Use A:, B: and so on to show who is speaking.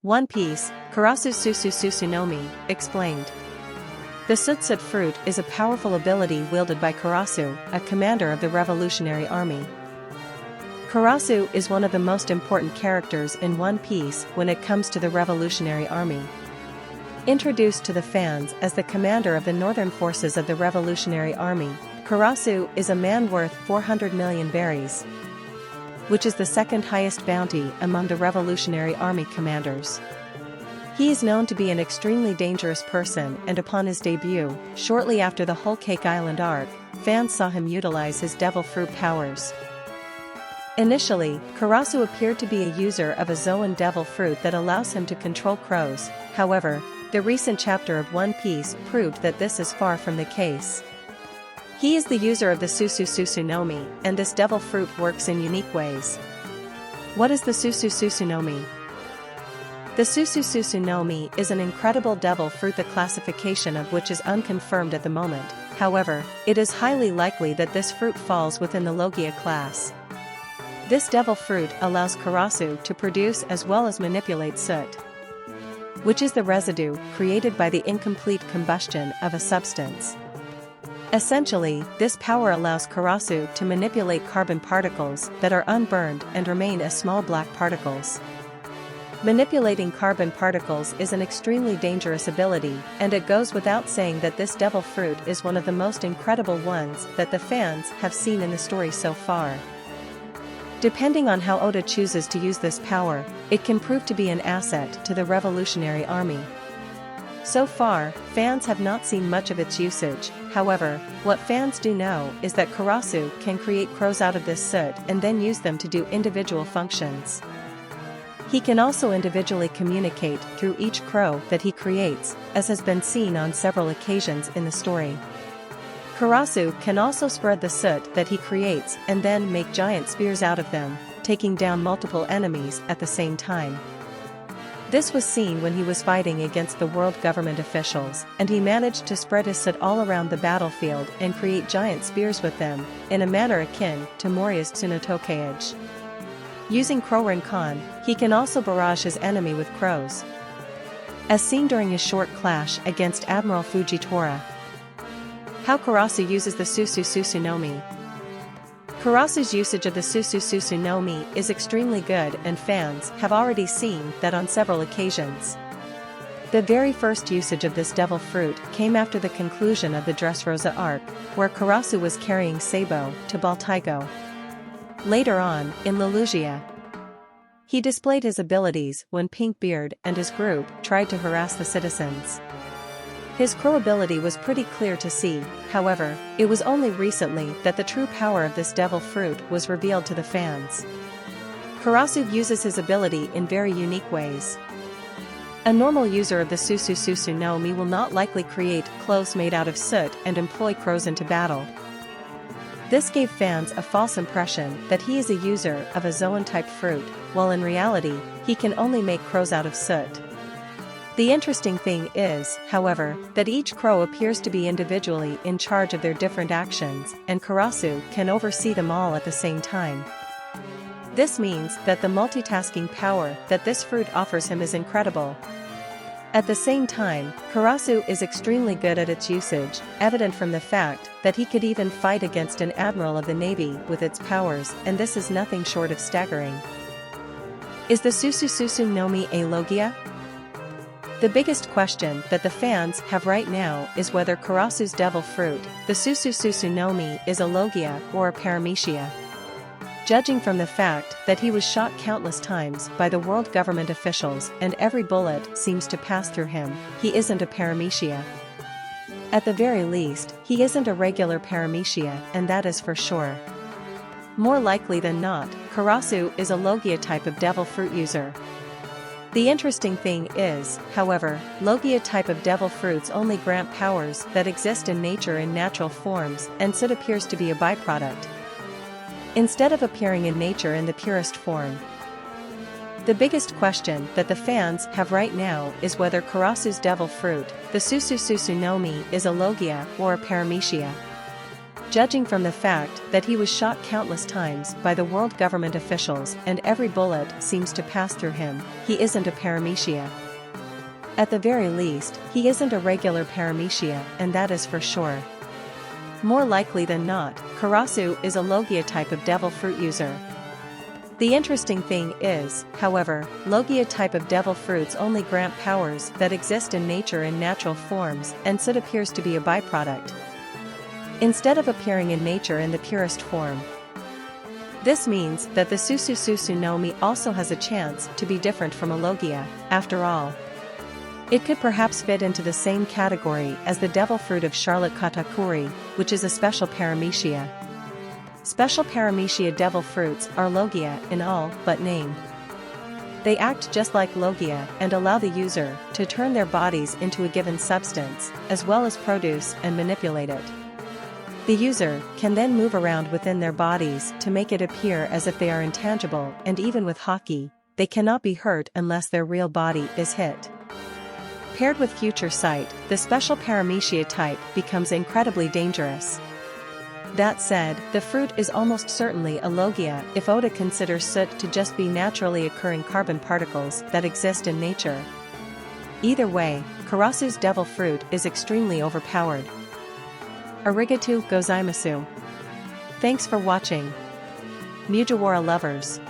A: One Piece, Karasu Susu Susu no Mi, explained. The Soot Soot fruit is a powerful ability wielded by Karasu, a commander of the Revolutionary Army. Karasu is one of the most important characters in One Piece when it comes to the Revolutionary Army. Introduced to the fans as the commander of the northern forces of the Revolutionary Army, Karasu is a man worth 400 million berries, which is the second highest bounty among the Revolutionary Army commanders. He is known to be an extremely dangerous person, and upon his debut, shortly after the Whole Cake Island arc, fans saw him utilize his devil fruit powers. Initially, Karasu appeared to be a user of a Zoan devil fruit that allows him to control crows. However, the recent chapter of One Piece proved that this is far from the case. He is the user of the Susu Susu no Mi, and this devil fruit works in unique ways. What is the Susu Susu no Mi? The Susu Susu no Mi is an incredible devil fruit, the classification of which is unconfirmed at the moment. However, it is highly likely that this fruit falls within the Logia class. This devil fruit allows Karasu to produce as well as manipulate soot, which is the residue created by the incomplete combustion of a substance. Essentially, this power allows Karasu to manipulate carbon particles that are unburned and remain as small black particles. Manipulating carbon particles is an extremely dangerous ability, and it goes without saying that this devil fruit is one of the most incredible ones that the fans have seen in the story so far. Depending on how Oda chooses to use this power, it can prove to be an asset to the Revolutionary Army. So far, fans have not seen much of its usage. However, what fans do know is that Karasu can create crows out of this soot and then use them to do individual functions. He can also individually communicate through each crow that he creates, as has been seen on several occasions in the story. Karasu can also spread the soot that he creates and then make giant spears out of them, taking down multiple enemies at the same time. This was seen when he was fighting against the world government officials, and he managed to spread his soot all around the battlefield and create giant spears with them, in a manner akin to Moria's Tsunotokage. Using Crow Rinkan, he can also barrage his enemy with crows, as seen during his short clash against Admiral Fujitora. How Karasu uses the Susu Susu no Mi. Karasu's usage of the Susu Susu no Mi is extremely good, and fans have already seen that on several occasions. The very first usage of this devil fruit came after the conclusion of the Dressrosa arc, where Karasu was carrying Sabo to Baltaigo. Later on, in Lelougia, he displayed his abilities when Pinkbeard and his group tried to harass the citizens. His crow ability was pretty clear to see. However, it was only recently that the true power of this devil fruit was revealed to the fans. Karasu uses his ability in very unique ways. A normal user of the Susu Susu no Mi will not likely create clothes made out of soot and employ crows into battle. This gave fans a false impression that he is a user of a Zoan-type fruit, while in reality, he can only make crows out of soot. The interesting thing is, however, that each crow appears to be individually in charge of their different actions, and Karasu can oversee them all at the same time. This means that the multitasking power that this fruit offers him is incredible. At the same time, Karasu is extremely good at its usage, evident from the fact that he could even fight against an admiral of the navy with its powers, and this is nothing short of staggering. Is the Susu Susu no Mi a Logia? The biggest question that the fans have right now is whether Karasu's devil fruit, the Susu Susu no Mi, is a Logia or a Paramecia. Judging from the fact that he was shot countless times by the world government officials and every bullet seems to pass through him, he isn't a Paramecia. At the very least, he isn't a regular Paramecia, and that is for sure. More likely than not, Karasu is a Logia type of devil fruit user. The interesting thing is, however, Logia type of devil fruits only grant powers that exist in nature in natural forms, and soot appears to be a byproduct, instead of appearing in nature in the purest form. The biggest question that the fans have right now is whether Karasu's devil fruit, the Susu Susu no Mi, is a Logia or a Paramecia. Judging from the fact that he was shot countless times by the world government officials and every bullet seems to pass through him, he isn't a paramecia. At the very least, he isn't a regular paramecia, and that is for sure. More likely than not, Karasu is a Logia type of devil fruit user. The interesting thing is, however, Logia type of devil fruits only grant powers that exist in nature in natural forms, and Soot appears to be a byproduct, instead of appearing in nature in the purest form. This means that the Susu no Mi also has a chance to be different from a Logia, after all. It could perhaps fit into the same category as the devil fruit of Charlotte Katakuri, which is a special paramecia. Special paramecia devil fruits are Logia in all but name. They act just like Logia and allow the user to turn their bodies into a given substance, as well as produce and manipulate it. The user can then move around within their bodies to make it appear as if they are intangible, and even with hockey, they cannot be hurt unless their real body is hit. Paired with future sight, the special paramecia type becomes incredibly dangerous. That said, the fruit is almost certainly a Logia if Oda considers Soot to just be naturally occurring carbon particles that exist in nature. Either way, Karasu's devil fruit is extremely overpowered. Arigatou gozaimasu. Thanks for watching. Mugiwara lovers.